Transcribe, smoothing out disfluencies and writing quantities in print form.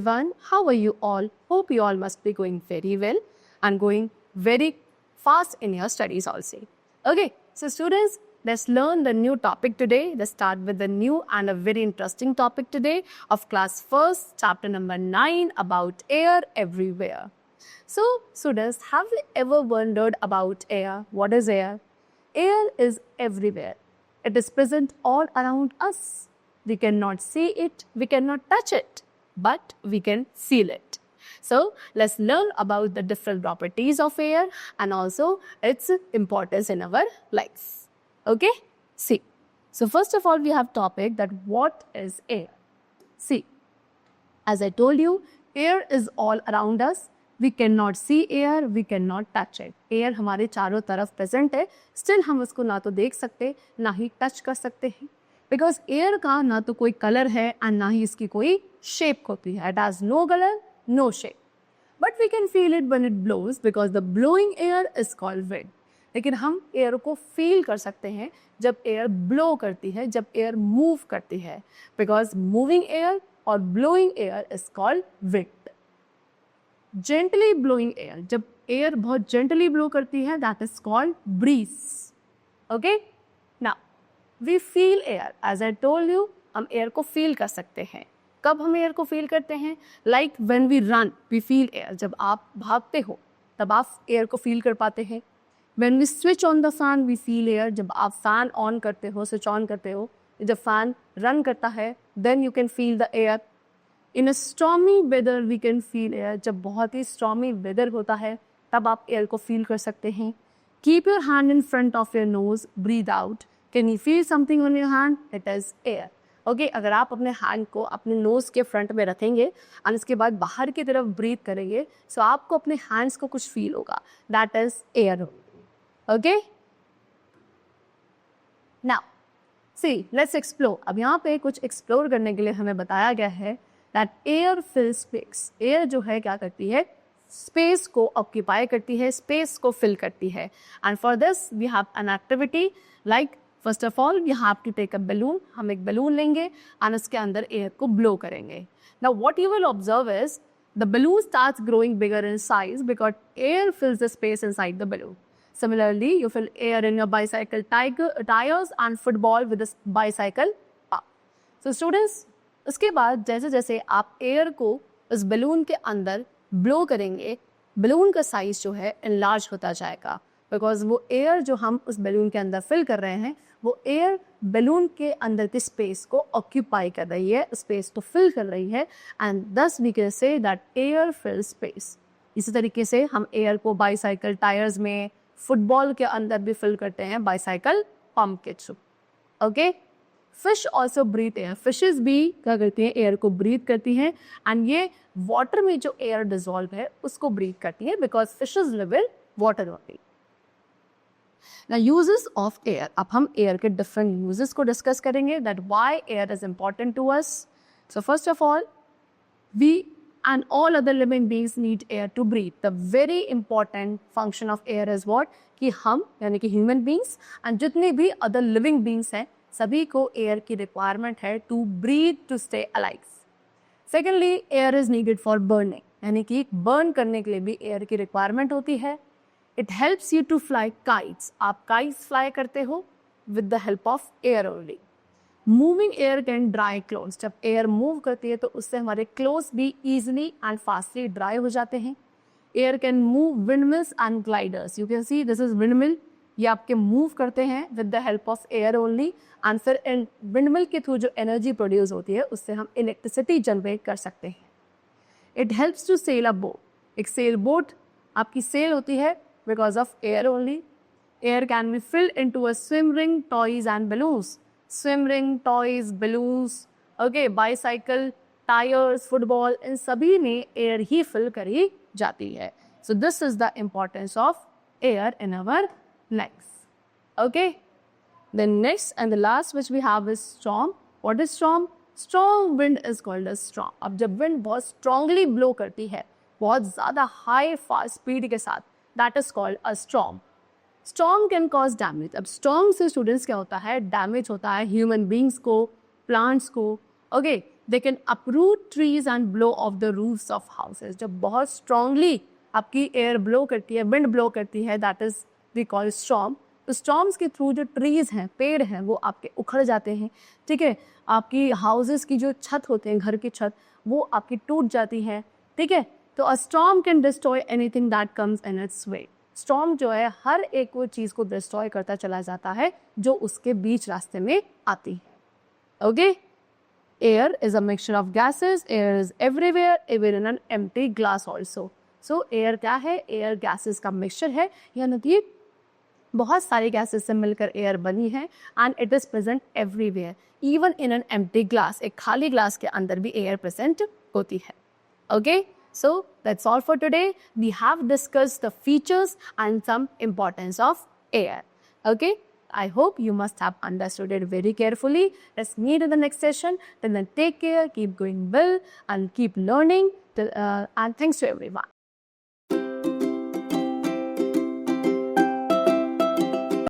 everyone. How are you all? Hope you all must be going very well and going very fast in your studies also. Okay, so students, let's learn the new topic today. Let's start with the new and a very interesting topic today of class 1st, chapter number 9 about air everywhere. So, students, have you ever wondered about air? What is air? Air is everywhere. It is present all around us. We cannot see it, we cannot touch it, but we can feel it. So, let's learn about the different properties of air and also its importance in our lives. Okay? See. So, first of all, we have topic that what is air? See, as I told you, air is all around us. We cannot see air, we cannot touch it. Air हमारे चारों तरफ present है, still हम उसको ना तो देख सकते, ना ही touch कर सकते हैं. Because air का ना तो कोई color है and ना ही इसकी कोई shape होती है. It has no color, no shape. But we can feel it when it blows because the blowing air is called wind. लेकिन हम air को feel कर सकते हैं जब air blow करती है, जब air move करती है. Because moving air or blowing air is called wind. Gently blowing air, जब air बहुत gently blow करती है, that is called breeze. Okay? Now, we feel air. As I told you, हम air को feel कर सकते हैं. कब हम air को feel करते हैं? Like when we run, we feel air. जब आप भागते हो, तब आप air को feel कर पाते हैं. When we switch on the fan, we feel air. जब आप fan on करते हो, switch on करते हो, जब fan run करता है, then you can feel the air. In a stormy weather, we can feel air. जब बहुत ही stormy weather होता है, तब आप air को feel कर सकते हैं. Keep your hand in front of your nose, breathe out. Can you feel something on your hand? It is air. Okay, अगर आप अपने hand को अपने nose के front में रखेंगे और इसके बाद बाहर की तरफ breathe करेंगे, so आपको अपने hands को कुछ feel होगा. That is air. Okay? Now, see, let's explore. अब यहाँ पे कुछ explore करने के लिए हमें बताया गया है that air fills space. Air जो है क्या करती है? Space को occupy करती है, space को fill करती है. And for this, we have an activity like first of all, we have to take a balloon. हम एक balloon लेंगे और उसके अंदर air को blow करेंगे. Now, what you will observe is the balloon starts growing bigger in size because air fills the space inside the balloon. Similarly, you fill air in your bicycle tires and football with a bicycle pump. So, students, उसके बाद जैसे जैसे आप air को उस balloon के अंदर blow करेंगे, बलून का साइज जो है एनलार्ज होता जाएगा. बिकॉज वो एयर जो हम उस बलून के अंदर फिल कर रहे हैं, वो एयर बलून के अंदर की स्पेस को ऑक्यूपाई कर रही है, स्पेस को फिल कर रही है. And thus we can say that air fill space. इसी तरीके से हम एयर को बाईसाइकिल टायर्स में, फुटबॉल के अंदर भी फिल करते हैं बाईसाइकिल पंप के through. Okay? Fish also breathe air. Fishes भी क्या करती हैं? एयर को ब्रीथ करती हैं. एंड ये वाटर में जो एयर डिजॉल्व है उसको ब्रीथ करती है because fishes live in water only. Now uses of air. अब हम एयर के डिफरेंट यूजेस को डिस्कस करेंगे that why air is important to us. So first of all, we and all other living beings need air to breathe. The very important function of air is what? कि हम यानी कि human beings and जितने भी other living beings हैं, सभी को air की requirement है to breathe to stay alive. Secondly, air is needed for burning. यानी कि burn करने के लिए भी air की requirement होती है. It helps you to fly kites. आप kites fly करते हो with the help of air only. Moving air can dry clothes. जब air move करती है तो उससे हमारे clothes भी easily and fastly dry हो जाते हैं. Air can move windmills and gliders. You can see this is windmill. ये आपके move करते हैं with the help of air only. And फिर windmill के through जो energy produce होती है उससे हम electricity generate कर सकते हैं. It helps to sail a boat. एक sail boat आपकी sail होती है because of air only. Air can be filled into a swim ring, toys and balloons. Swim ring, toys, balloons, okay, bicycle, tires, football, इन सभी में air ही fill करी जाती है. So this is the importance of air in our lives. Okay. The next and the last which we have is storm. What is storm? Strong wind is called as storm. अब जब wind बहुत strongly blow करती है, बहुत ज़्यादा high fast speed के साथ, that is called a storm. Storm can cause damage. अब storm से students क्या होता है? Damage होता है human beings को, plants को. Okay, they can uproot trees and blow off the roofs of houses. जब बहुत strongly आपकी एयर ब्लो करती है, विंड ब्लो करती है, that is we call storm. तो स्टॉर्म्स के थ्रू जो ट्रीज हैं, पेड़ हैं, वो आपके उखड़ जाते हैं. ठीक है, आपकी हाउसेस की जो छत होते हैं, घर की छत, वो आपकी टूट जाती है. ठीक है, तो अ storm can destroy anything that comes in its way. Storm जो है हर एक वो चीज को डिस्ट्रॉय करता चला जाता है जो उसके बीच रास्ते में आती है. Okay, air is a mixture of gases. Air is everywhere, even in an empty glass also. So air क्या है? एयर गैसेस का मिक्सचर है, यानी कि बहुत सारी गैसेस से मिलकर एयर बनी है. And it is present everywhere, even in an empty glass. एक खाली ग्लास के अंदर भी एयर प्रेजेंट होती है. Okay, so that's all for today. We have discussed the features and some importance of air. Okay, I hope you must have understood it very carefully. Let's meet in the next session. Till then, take care, keep going well, and keep learning. And thanks to everyone.